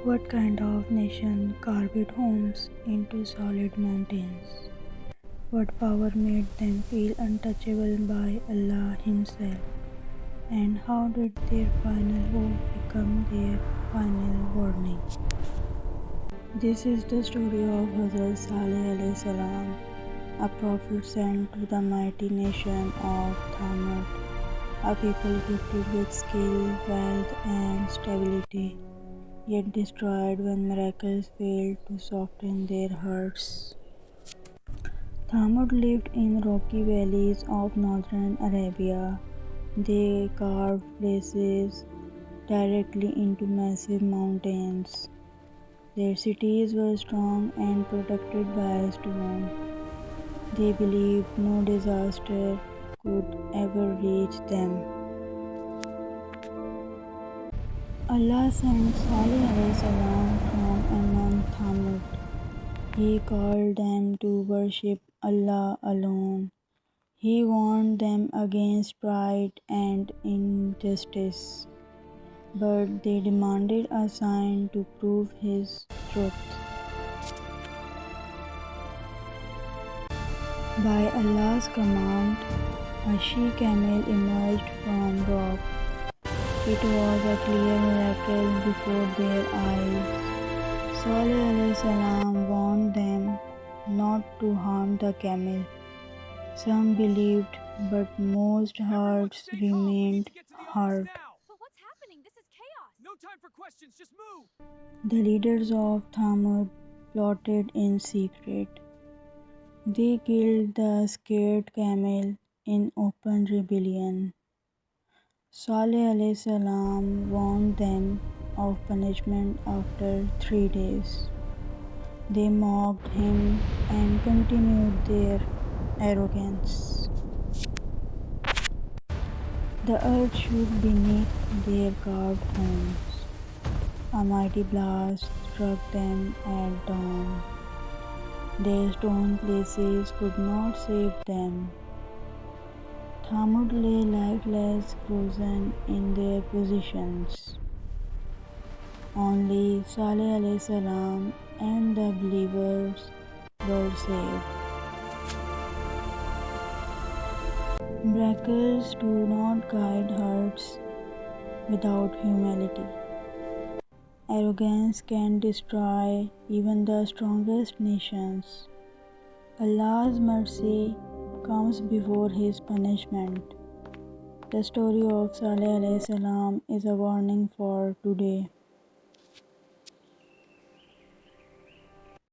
What kind of nation carved homes into solid mountains? What power made them feel untouchable by Allah Himself? And how did their final hope become their final warning? This is the story of Hazrat Saleh alayhi salam, a prophet sent to the mighty nation of Thamud, a people gifted with skill, wealth, and stability, yet destroyed when miracles failed to soften their hearts. Thamud lived in rocky valleys of northern Arabia. They carved places directly into massive mountains. Their cities were strong and protected by stone. They believed no disaster could ever reach them. Allah sent Saleh alayhi salam from among Thamud. He called them to worship Allah alone. He warned them against pride and injustice, but they demanded a sign to prove his truth. By Allah's command, a she-camel emerged from rock. It was a clear miracle before their eyes. Saleh alayhi salam warned them not to harm the camel. Some believed, but most hearts remained hard. The leaders of Thamud plotted in secret. They killed the scared camel in open rebellion. Saleh alayhi salam warned them of punishment after 3 days. They mocked him and continued their arrogance. The earth shook beneath their carved homes. A mighty blast struck them at dawn. Their stone places could not save them. Thamud lay lifeless, frozen in their positions. Only Saleh alayhi salam and the believers were saved. Miracles do not guide hearts without humility. Arrogance can destroy even the strongest nations. Allah's mercy comes before His punishment. The story of Saleh alayhi salam is a warning for today.